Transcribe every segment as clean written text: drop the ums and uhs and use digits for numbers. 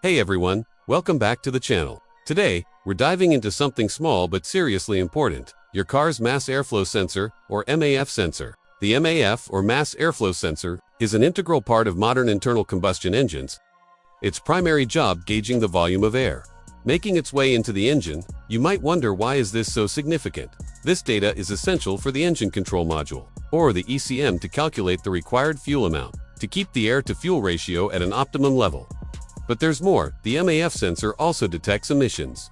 Hey everyone, welcome back to the channel. Today, we're diving into something small but seriously important, your car's mass airflow sensor, or MAF sensor. The MAF, or mass airflow sensor, is an integral part of modern internal combustion engines. Its primary job gauging the volume of air. Making its way into the engine, you might wonder why is this so significant? This data is essential for the engine control module, or the ECM, to calculate the required fuel amount, to keep the air-to-fuel ratio at an optimum level. But there's more. The MAF sensor also detects emissions.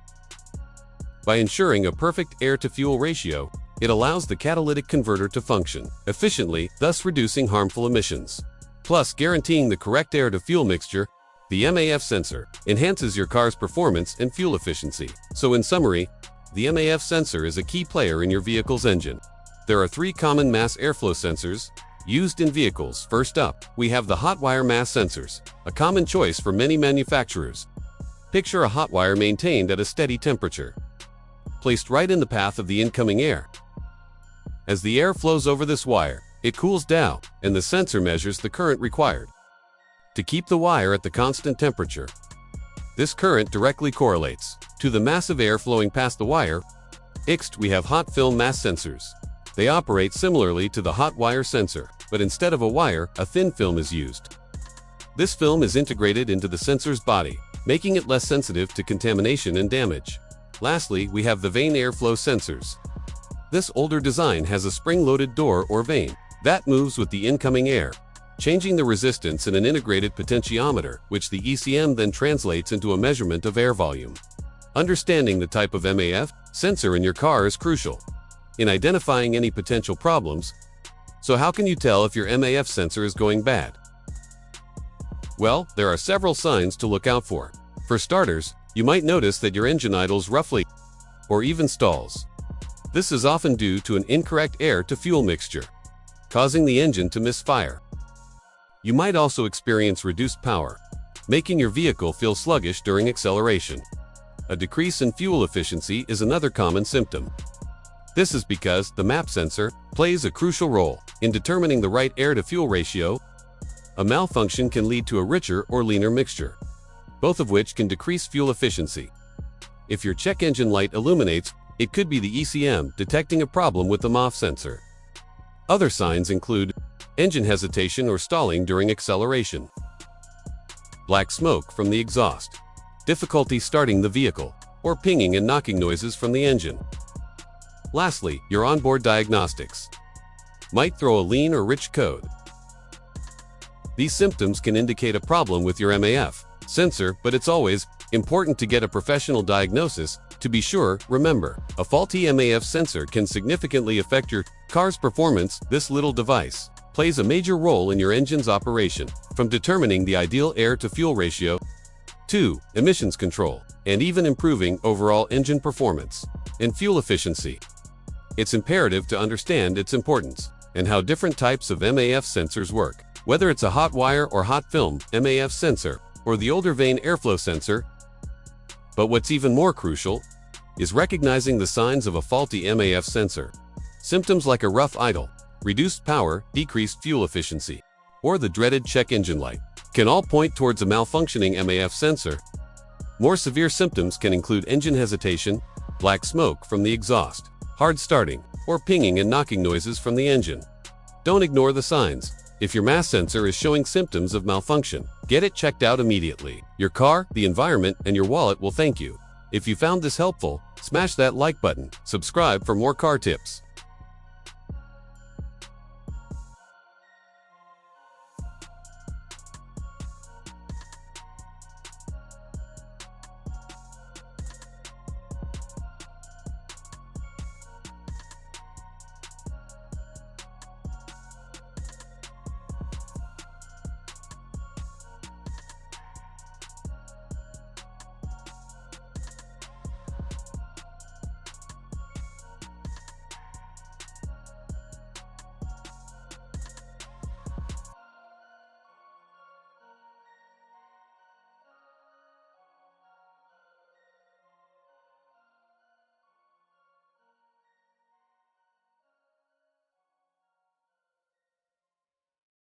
By ensuring a perfect air-to-fuel ratio, it allows the catalytic converter to function efficiently, thus reducing harmful emissions. Plus, guaranteeing the correct air-to-fuel mixture, the MAF sensor enhances your car's performance and fuel efficiency. So in summary, the MAF sensor is a key player in your vehicle's engine. There are three common mass airflow sensors used in vehicles. First up, we have the hot wire mass sensors, a common choice for many manufacturers. Picture a hot wire maintained at a steady temperature, placed right in the path of the incoming air. As the air flows over this wire, it cools down, and the sensor measures the current required to keep the wire at the constant temperature. This current directly correlates to the mass of air flowing past the wire. Next, we have hot film mass sensors. They operate similarly to the hot wire sensor, but instead of a wire, a thin film is used. This film is integrated into the sensor's body, making it less sensitive to contamination and damage. Lastly, we have the vane airflow sensors. This older design has a spring-loaded door or vane that moves with the incoming air, changing the resistance in an integrated potentiometer, which the ECM then translates into a measurement of air volume. Understanding the type of MAF sensor in your car is crucial in identifying any potential problems. So how can you tell if your MAF sensor is going bad? Well, there are several signs to look out for. For starters, you might notice that your engine idles roughly or even stalls. This is often due to an incorrect air-to-fuel mixture, causing the engine to misfire. You might also experience reduced power, making your vehicle feel sluggish during acceleration. A decrease in fuel efficiency is another common symptom. This is because the MAF sensor plays a crucial role in determining the right air-to-fuel ratio. A malfunction can lead to a richer or leaner mixture, both of which can decrease fuel efficiency. If your check engine light illuminates, it could be the ECM detecting a problem with the MAF sensor. Other signs include engine hesitation or stalling during acceleration, black smoke from the exhaust, difficulty starting the vehicle, or pinging and knocking noises from the engine. Lastly, your onboard diagnostics might throw a lean or rich code. These symptoms can indicate a problem with your MAF sensor, but it's always important to get a professional diagnosis to be sure. Remember, a faulty MAF sensor can significantly affect your car's performance. This little device plays a major role in your engine's operation, from determining the ideal air-to-fuel ratio to emissions control, and even improving overall engine performance and fuel efficiency. It's imperative to understand its importance and how different types of MAF sensors work, whether it's a hot wire or hot film MAF sensor, or the older vane airflow sensor. But what's even more crucial is recognizing the signs of a faulty MAF sensor. Symptoms like a rough idle, reduced power, decreased fuel efficiency, or the dreaded check engine light can all point towards a malfunctioning MAF sensor. More severe symptoms can include engine hesitation, black smoke from the exhaust, hard starting, or pinging and knocking noises from the engine. Don't ignore the signs. If your mass sensor is showing symptoms of malfunction, get it checked out immediately. Your car, the environment, and your wallet will thank you. If you found this helpful, smash that like button, subscribe for more car tips.